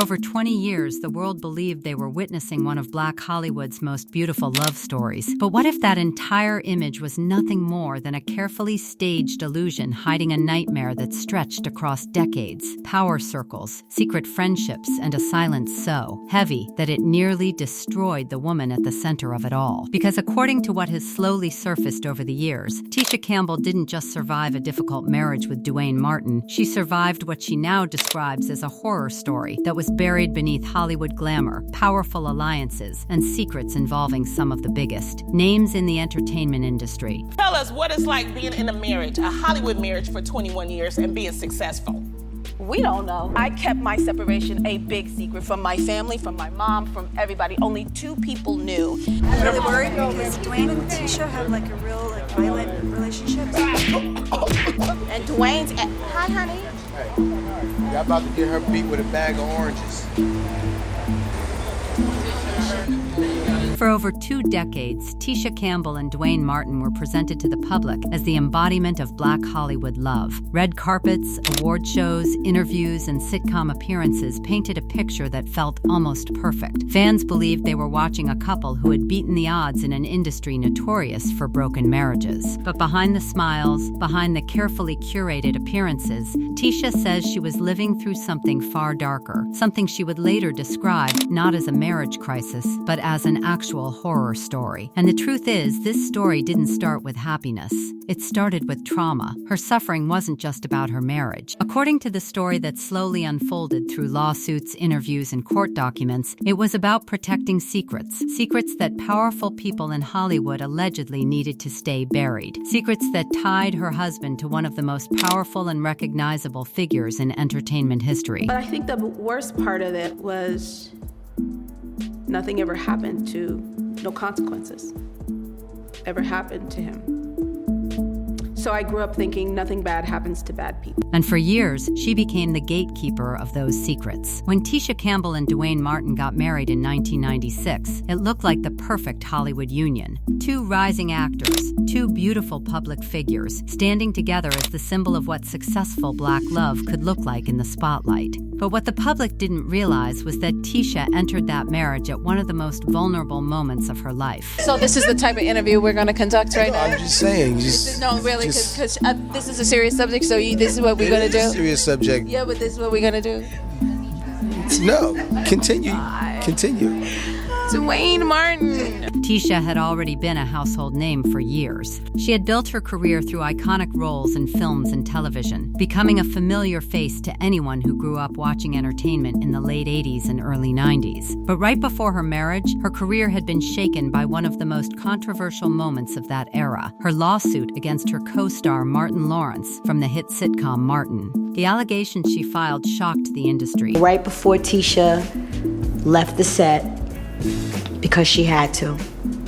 over 20 years, the world believed they were witnessing one of Black Hollywood's most beautiful love stories. But what if that entire image was nothing more than a carefully staged illusion hiding a nightmare that stretched across decades? Power circles, secret friendships, and a silence so heavy that it nearly destroyed the woman at the center of it all. Because according to what has slowly surfaced over the years, Tisha Campbell didn't just survive a difficult marriage with Duane Martin, she survived what she now describes as a horror story that was buried beneath Hollywood glamour, powerful alliances, and secrets involving some of the biggest names in the entertainment industry. Tell us what it's like being in a marriage, a Hollywood marriage for 21 years and being successful. We don't know. I kept my separation a big secret from my family, from my mom, from everybody. Only 2 people knew. I'm really worried because Duane and Tisha have like a real violent relationship. And Duane's hi, honey. Hey, y'all about to get her beat with a bag of oranges. For over 2 decades, Tisha Campbell and Duane Martin were presented to the public as the embodiment of Black Hollywood love. Red carpets, award shows, interviews, and sitcom appearances painted a picture that felt almost perfect. Fans believed they were watching a couple who had beaten the odds in an industry notorious for broken marriages. But behind the smiles, behind the carefully curated appearances, Tisha says she was living through something far darker, something she would later describe not as a marriage crisis, but as an actual horror story. And the truth is, this story didn't start with happiness. It started with trauma. Her suffering wasn't just about her marriage. According to the story that slowly unfolded through lawsuits, interviews, and court documents, it was about protecting secrets. Secrets that powerful people in Hollywood allegedly needed to stay buried. Secrets that tied her husband to one of the most powerful and recognizable figures in entertainment history. But I think the worst part of it was nothing ever happened no consequences ever happened to him. So I grew up thinking nothing bad happens to bad people. And for years, she became the gatekeeper of those secrets. When Tisha Campbell and Duane Martin got married in 1996, it looked like the perfect Hollywood union. 2 rising actors, 2 beautiful public figures, standing together as the symbol of what successful Black love could look like in the spotlight. But what the public didn't realize was that Tisha entered that marriage at one of the most vulnerable moments of her life. So this is the type of interview we're going to conduct right now? I'm just saying. No, really, because this is a serious subject, so this is what we're going to do? Serious subject. Yeah, but this is what we're going to do? No, continue. Continue. Duane Martin. Tisha had already been a household name for years. She had built her career through iconic roles in films and television, becoming a familiar face to anyone who grew up watching entertainment in the late 80s and early 90s. But right before her marriage, her career had been shaken by one of the most controversial moments of that era, her lawsuit against her co-star Martin Lawrence from the hit sitcom Martin. The allegations she filed shocked the industry. Right before Tisha left the set, because she had to.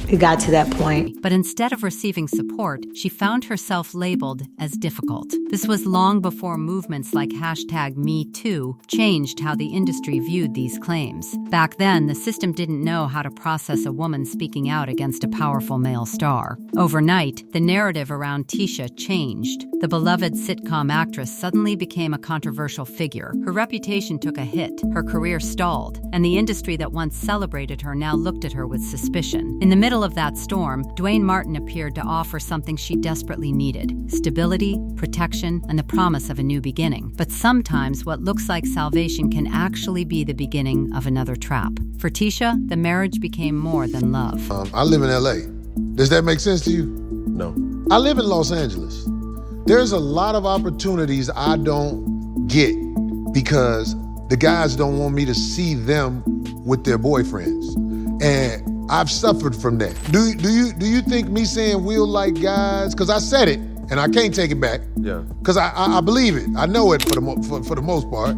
It got to that point. But instead of receiving support, she found herself labeled as difficult. This was long before movements like #MeToo changed how the industry viewed these claims. Back then, the system didn't know how to process a woman speaking out against a powerful male star. Overnight, the narrative around Tisha changed. The beloved sitcom actress suddenly became a controversial figure. Her reputation took a hit, her career stalled, and the industry that once celebrated her now looked at her with suspicion. In the middle of that storm, Duane Martin appeared to offer something she desperately needed: stability, protection, and the promise of a new beginning. But sometimes what looks like salvation can actually be the beginning of another trap. For Tisha, the marriage became more than love. I live in LA. Does that make sense to you? No. I live in Los Angeles. There's a lot of opportunities I don't get because the guys don't want me to see them with their boyfriends. And I've suffered from that. Do you think me saying we'll like guys, because I said it and I can't take it back. Yeah. Because I believe it. I know it for the most part.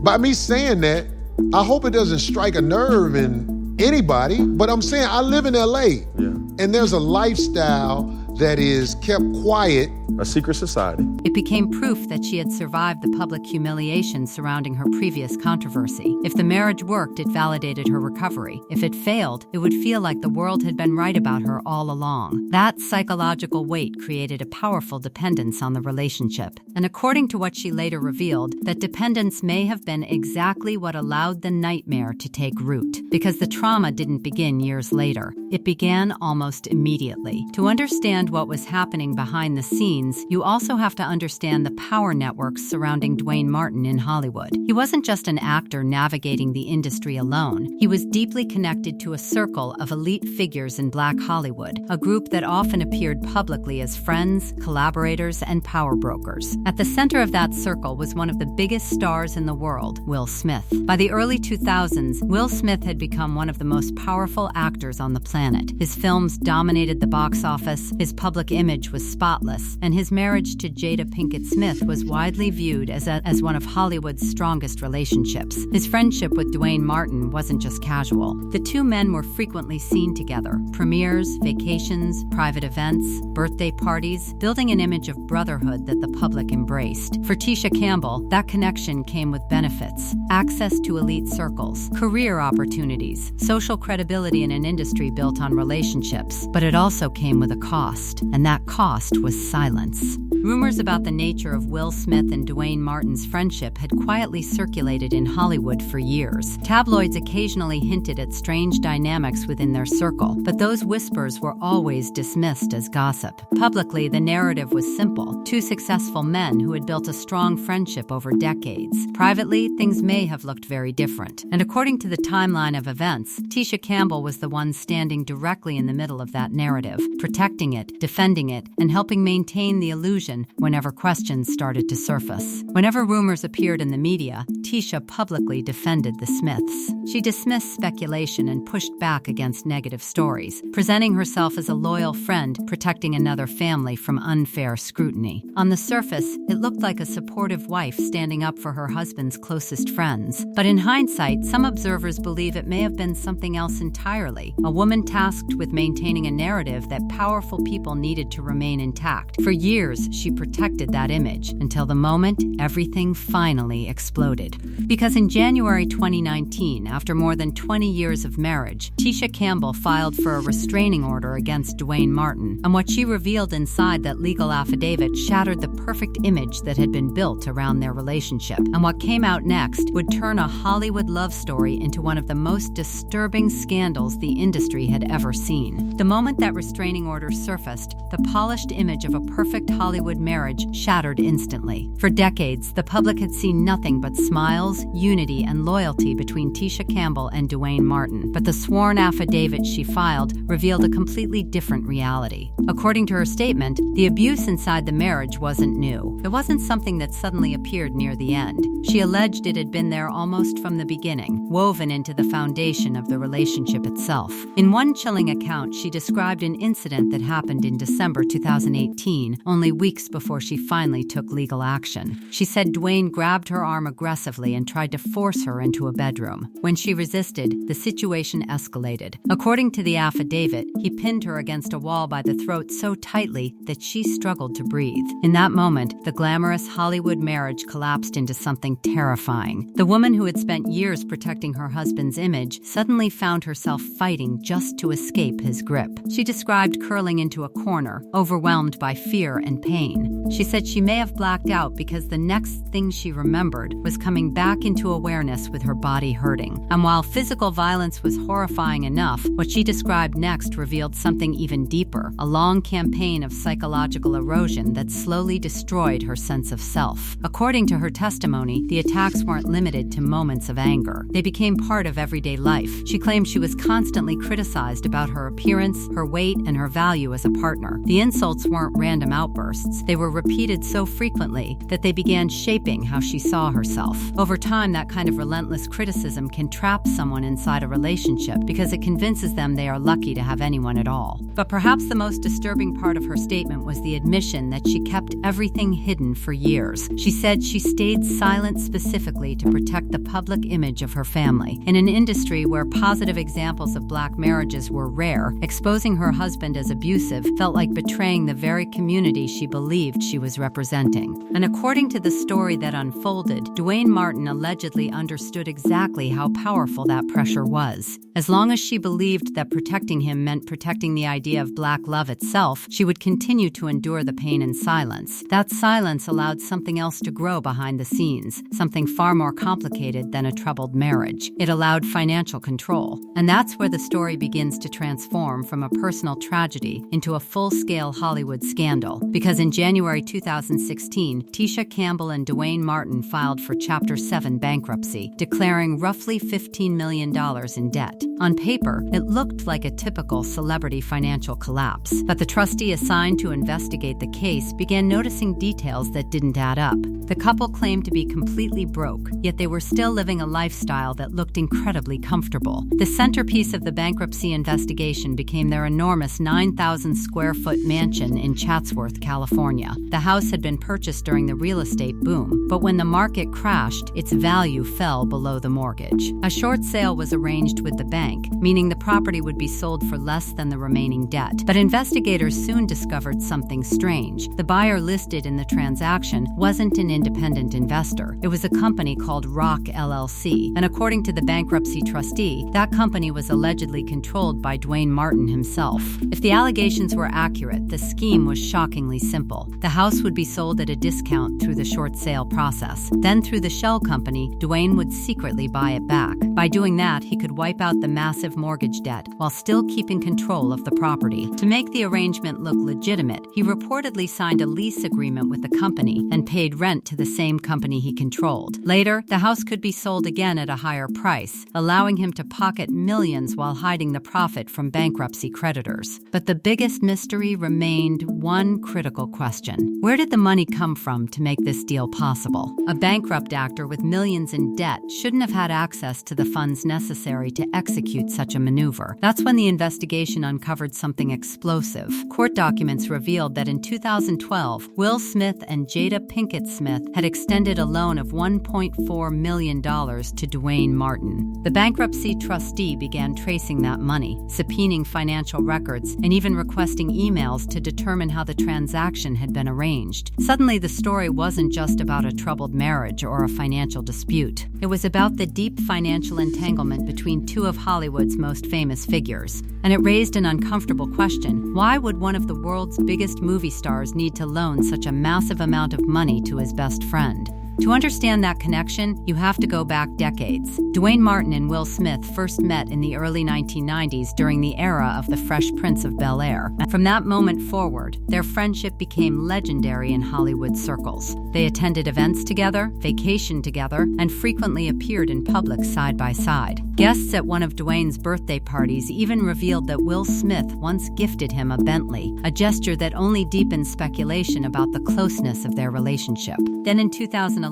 By me saying that, I hope it doesn't strike a nerve in anybody, but I'm saying I live in LA. Yeah. And there's a lifestyle that is kept quiet. A secret society. It became proof that she had survived the public humiliation surrounding her previous controversy. If the marriage worked, it validated her recovery. If it failed, it would feel like the world had been right about her all along. That psychological weight created a powerful dependence on the relationship. And according to what she later revealed, that dependence may have been exactly what allowed the nightmare to take root. Because the trauma didn't begin years later. It began almost immediately. To understand what was happening behind the scenes, you also have to understand the power networks surrounding Duane Martin in Hollywood. He wasn't just an actor navigating the industry alone. He was deeply connected to a circle of elite figures in Black Hollywood, a group that often appeared publicly as friends, collaborators, and power brokers. At the center of that circle was one of the biggest stars in the world, Will Smith. By the early 2000s, Will Smith had become one of the most powerful actors on the planet. His films dominated the box office, his public image was spotless, and his marriage to Jada Pinkett Smith was widely viewed as one of Hollywood's strongest relationships. His friendship with Duane Martin wasn't just casual. The two men were frequently seen together. Premieres, vacations, private events, birthday parties, building an image of brotherhood that the public embraced. For Tisha Campbell, that connection came with benefits, access to elite circles, career opportunities, social credibility in an industry built on relationships. But it also came with a cost, and that cost was silence. Rumors about the nature of Will Smith and Duane Martin's friendship had quietly circulated in Hollywood for years. Tabloids occasionally hinted at strange dynamics within their circle, but those whispers were always dismissed as gossip. Publicly, the narrative was simple: two successful men who had built a strong friendship over decades. Privately, things may have looked very different. And according to the timeline of events, Tisha Campbell was the one standing directly in the middle of that narrative, protecting it, defending it, and helping maintain the illusion whenever questions started to surface. Whenever rumors appeared in the media, Tisha publicly defended the Smiths. She dismissed speculation and pushed back against negative stories, presenting herself as a loyal friend protecting another family from unfair scrutiny. On the surface, it looked like a supportive wife standing up for her husband's closest friends. But in hindsight, some observers believe it may have been something else entirely, a woman tasked with maintaining a narrative that powerful people needed to remain intact. For years, she protected that image until the moment everything finally exploded. Because in January 2019, after more than 20 years of marriage, Tisha Campbell filed for a restraining order against Duane Martin, and what she revealed inside that legal affidavit shattered the perfect image that had been built around their relationship. And what came out next would turn a Hollywood love story into one of the most disturbing scandals the industry had ever seen. The moment that restraining order surfaced, the polished image of a perfect Hollywood marriage shattered instantly. For decades, the public had seen nothing but smiles, unity, and loyalty between Tisha Campbell and Duane Martin. But the sworn affidavit she filed revealed a completely different reality. According to her statement, the abuse inside the marriage wasn't new. It wasn't something that suddenly appeared near the end. She alleged it had been there almost from the beginning, woven into the foundation of the relationship itself. In one chilling account, she described an incident that happened in December 2018, only weeks before she finally took legal action. She said Duane grabbed her arm aggressively and tried to force her into a bedroom. When she resisted, the situation escalated. According to the affidavit, he pinned her against a wall by the throat so tightly that she struggled to breathe. In that moment, the glamorous Hollywood marriage collapsed into something terrifying. The woman who had spent years protecting her husband's image suddenly found herself fighting just to escape his grip. She described curling into a corner, overwhelmed by fear and pain. She said she may have blacked out because the next thing she remembered was coming back into awareness with her body hurting. And while physical violence was horrifying enough, what she described next revealed something even deeper, a long campaign of psychological erosion that slowly destroyed her sense of self. According to her testimony, the attacks weren't limited to moments of anger. They became part of everyday life. She claimed she was constantly criticized about her appearance, her weight, and her value as a partner. The insults weren't random outbursts. words, they were repeated so frequently that they began shaping how she saw herself. Over time, that kind of relentless criticism can trap someone inside a relationship because it convinces them they are lucky to have anyone at all. But perhaps the most disturbing part of her statement was the admission that she kept everything hidden for years. She said she stayed silent specifically to protect the public image of her family. In an industry where positive examples of black marriages were rare, exposing her husband as abusive felt like betraying the very community she believed she was representing. And according to the story that unfolded, Duane Martin allegedly understood exactly how powerful that pressure was. As long as she believed that protecting him meant protecting the idea of black love itself, she would continue to endure the pain in silence. That silence allowed something else to grow behind the scenes, something far more complicated than a troubled marriage. It allowed financial control. And that's where the story begins to transform from a personal tragedy into a full-scale Hollywood scandal. Because in January 2016, Tisha Campbell and Duane Martin filed for Chapter 7 bankruptcy, declaring roughly $15 million in debt. On paper, it looked like a typical celebrity financial collapse, but the trustee assigned to investigate the case began noticing details that didn't add up. The couple claimed to be completely broke, yet they were still living a lifestyle that looked incredibly comfortable. The centerpiece of the bankruptcy investigation became their enormous 9,000-square-foot mansion in Chatsworth, California. The house had been purchased during the real estate boom, but when the market crashed, its value fell below the mortgage. A short sale was arranged with the bank, meaning the property would be sold for less than the remaining debt. But investigators soon discovered something strange. The buyer listed in the transaction wasn't an independent investor. It was a company called Rock LLC, and according to the bankruptcy trustee, that company was allegedly controlled by Duane Martin himself. If the allegations were accurate, the scheme was shockingly simple. The house would be sold at a discount through the short sale process. Then through the shell company, Duane would secretly buy it back. By doing that, he could wipe out the massive mortgage debt while still keeping control of the property. To make the arrangement look legitimate, he reportedly signed a lease agreement with the company and paid rent to the same company he controlled. Later, the house could be sold again at a higher price, allowing him to pocket millions while hiding the profit from bankruptcy creditors. But the biggest mystery remained one critical question. Where did the money come from to make this deal possible? A bankrupt actor with millions in debt shouldn't have had access to the funds necessary to execute such a maneuver. That's when the investigation uncovered something explosive. Court documents revealed that in 2012, Will Smith and Jada Pinkett Smith had extended a loan of $1.4 million to Duane Martin. The bankruptcy trustee began tracing that money, subpoenaing financial records, and even requesting emails to determine how the transaction had been arranged. Suddenly, the story wasn't just about a troubled marriage or a financial dispute. It was about the deep financial entanglement between two of Hollywood's most famous figures. And it raised an uncomfortable question. Why would one of the world's biggest movie stars need to loan such a massive amount of money to his best friend? To understand that connection, you have to go back decades. Duane Martin and Will Smith first met in the early 1990s during the era of The Fresh Prince of Bel-Air. From that moment forward, their friendship became legendary in Hollywood circles. They attended events together, vacationed together, and frequently appeared in public side by side. Guests at one of Duane's birthday parties even revealed that Will Smith once gifted him a Bentley, a gesture that only deepened speculation about the closeness of their relationship. Then in 2011,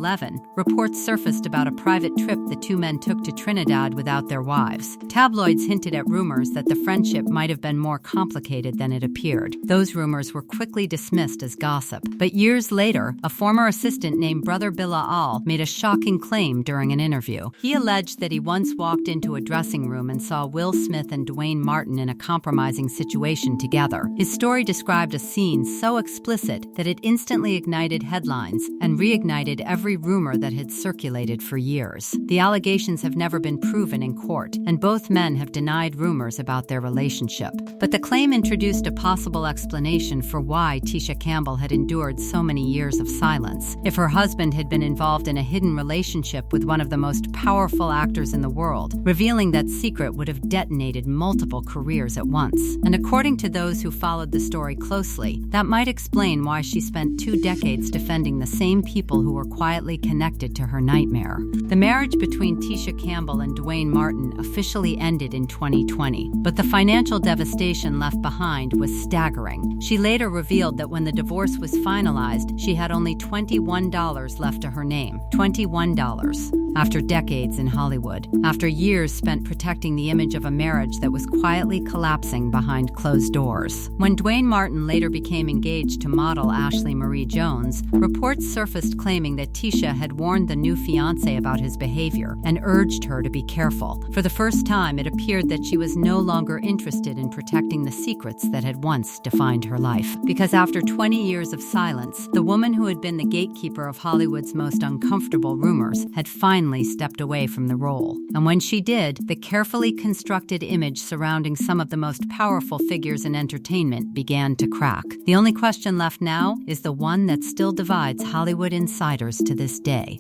reports surfaced about a private trip the two men took to Trinidad without their wives. Tabloids hinted at rumors that the friendship might have been more complicated than it appeared. Those rumors were quickly dismissed as gossip. But years later, a former assistant named Brother Bilal made a shocking claim during an interview. He alleged that he once walked into a dressing room and saw Will Smith and Duane Martin in a compromising situation together. His story described a scene so explicit that it instantly ignited headlines and reignited every rumor that had circulated for years. The allegations have never been proven in court, and both men have denied rumors about their relationship. But the claim introduced a possible explanation for why Tisha Campbell had endured so many years of silence. If her husband had been involved in a hidden relationship with one of the most powerful actors in the world, revealing that secret would have detonated multiple careers at once. And according to those who followed the story closely, that might explain why she spent 2 decades defending the same people who were quietly quietly connected to her nightmare. The marriage between Tisha Campbell and Duane Martin officially ended in 2020, but the financial devastation left behind was staggering. She later revealed that when the divorce was finalized, she had only $21 left to her name. $21. After decades in Hollywood, after years spent protecting the image of a marriage that was quietly collapsing behind closed doors. When Duane Martin later became engaged to model Ashley Marie Jones, reports surfaced claiming that Tisha had warned the new fiancé about his behavior and urged her to be careful. For the first time, it appeared that she was no longer interested in protecting the secrets that had once defined her life. Because after 20 years of silence, the woman who had been the gatekeeper of Hollywood's most uncomfortable rumors had finally stepped away from the role. And when she did, the carefully constructed image surrounding some of the most powerful figures in entertainment began to crack. The only question left now is the one that still divides Hollywood insiders to this day.